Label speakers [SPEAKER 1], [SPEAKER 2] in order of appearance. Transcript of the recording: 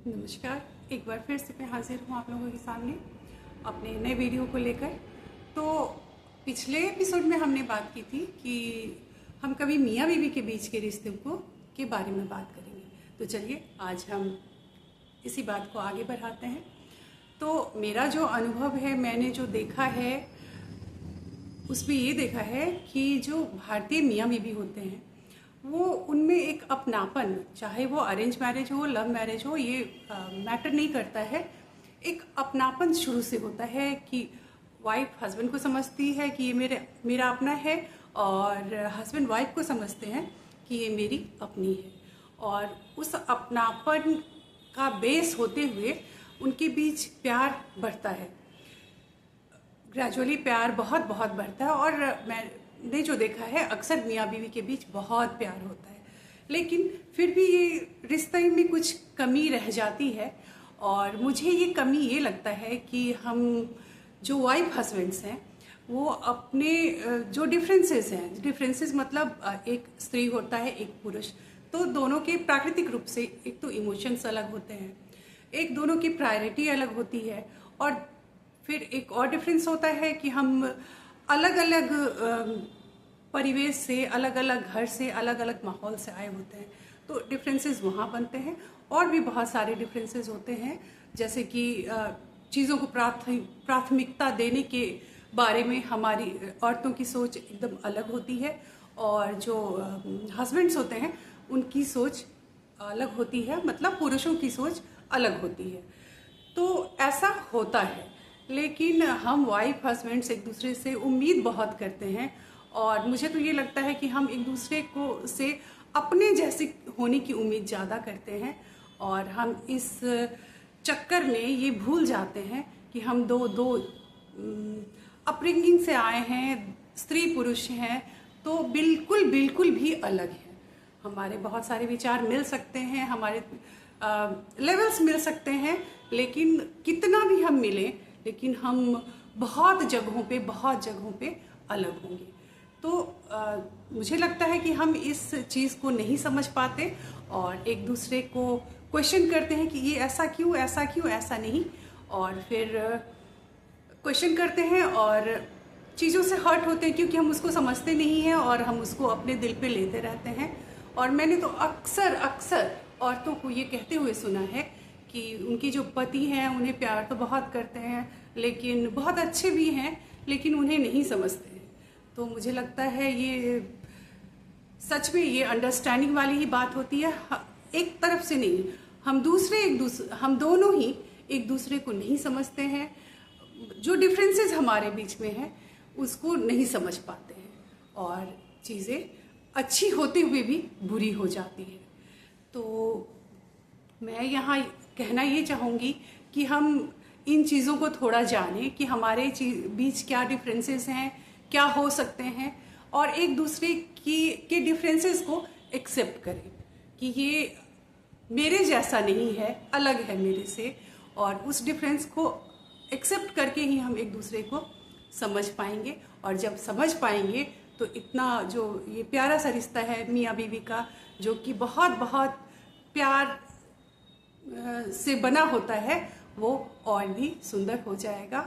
[SPEAKER 1] नमस्कार। एक बार फिर से मैं हाजिर हूँ आप लोगों के सामने अपने नए वीडियो को लेकर। तो पिछले एपिसोड में हमने बात की थी कि हम कभी मियाँ बीवी के बीच के रिश्ते के बारे में बात करेंगे। तो चलिए आज हम इसी बात को आगे बढ़ाते हैं। तो मेरा जो अनुभव है, मैंने जो देखा है, उसमें ये देखा है कि जो भारतीय मियाँ बीवी होते हैं वो उनमें एक अपनापन, चाहे वो अरेंज मैरिज हो, लव मैरिज हो, ये मैटर नहीं करता है। एक अपनापन शुरू से होता है कि वाइफ हस्बैंड को समझती है कि ये मेरा अपना है, और हस्बैंड वाइफ को समझते हैं कि ये मेरी अपनी है। और उस अपनापन का बेस होते हुए उनके बीच प्यार बढ़ता है। ग्रेजुअली प्यार बहुत बहुत बढ़ता है। और मैंने जो देखा है, अक्सर मियाँ बीवी के बीच बहुत प्यार होता है, लेकिन फिर भी ये रिश्ते में कुछ कमी रह जाती है। और मुझे ये कमी ये लगता है कि हम जो वाइफ हस्बैंड्स हैं वो अपने जो डिफरेंसेस मतलब एक स्त्री होता है, एक पुरुष, तो दोनों के प्राकृतिक रूप से एक तो इमोशंस अलग होते हैं, एक दोनों की प्रायोरिटी अलग होती है, और फिर एक और डिफरेंस होता है कि हम अलग अलग परिवेश से, अलग अलग घर से, अलग अलग माहौल से आए होते हैं। तो डिफरेंसेस वहाँ बनते हैं। और भी बहुत सारे डिफरेंसेस होते हैं, जैसे कि चीज़ों को प्राथमिकता देने के बारे में हमारी औरतों की सोच एकदम अलग होती है, और जो हस्बैंड्स होते हैं उनकी सोच अलग होती है, मतलब पुरुषों की सोच अलग होती है। तो ऐसा होता है, लेकिन हम वाइफ हस्बैंड्स एक दूसरे से उम्मीद बहुत करते हैं, और मुझे तो ये लगता है कि हम एक दूसरे को से अपने जैसे होने की उम्मीद ज़्यादा करते हैं। और हम इस चक्कर में ये भूल जाते हैं कि हम दो अपब्रिंगिंग से आए हैं, स्त्री पुरुष हैं, तो बिल्कुल बिल्कुल भी अलग हैं। हमारे बहुत सारे विचार मिल सकते हैं, हमारे लेवल्स मिल सकते हैं, लेकिन कितना भी हम मिलें, लेकिन हम बहुत जगहों पे अलग होंगे। तो मुझे लगता है कि हम इस चीज़ को नहीं समझ पाते और एक दूसरे को क्वेश्चन करते हैं कि ये ऐसा क्यों, ऐसा नहीं, और फिर क्वेश्चन करते हैं और चीज़ों से हर्ट होते हैं क्योंकि हम उसको समझते नहीं हैं और हम उसको अपने दिल पे लेते रहते हैं। और मैंने तो अक्सर औरतों को ये कहते हुए सुना है कि उनकी जो पति हैं उन्हें प्यार तो बहुत करते हैं, लेकिन बहुत अच्छे भी हैं, लेकिन उन्हें नहीं समझते हैं। तो मुझे लगता है ये सच में ये अंडरस्टैंडिंग वाली ही बात होती है। एक तरफ से नहीं, हम दोनों ही एक दूसरे को नहीं समझते हैं। जो डिफरेंसेस हमारे बीच में हैं उसको नहीं समझ पाते हैं, और चीज़ें अच्छी होते हुए भी बुरी हो जाती है। तो मैं यहाँ कहना ये चाहूँगी कि हम इन चीज़ों को थोड़ा जानें कि हमारे बीच क्या डिफरेंसेस हैं, क्या हो सकते हैं, और एक दूसरे के डिफरेंसेस को एक्सेप्ट करें कि ये मेरे जैसा नहीं है, अलग है मेरे से, और उस डिफरेंस को एक्सेप्ट करके ही हम एक दूसरे को समझ पाएंगे। और जब समझ पाएंगे तो इतना जो ये प्यारा सा रिश्ता है मियाँ बीवी का, जो कि बहुत बहुत प्यार से बना होता है, वो और भी सुंदर हो जाएगा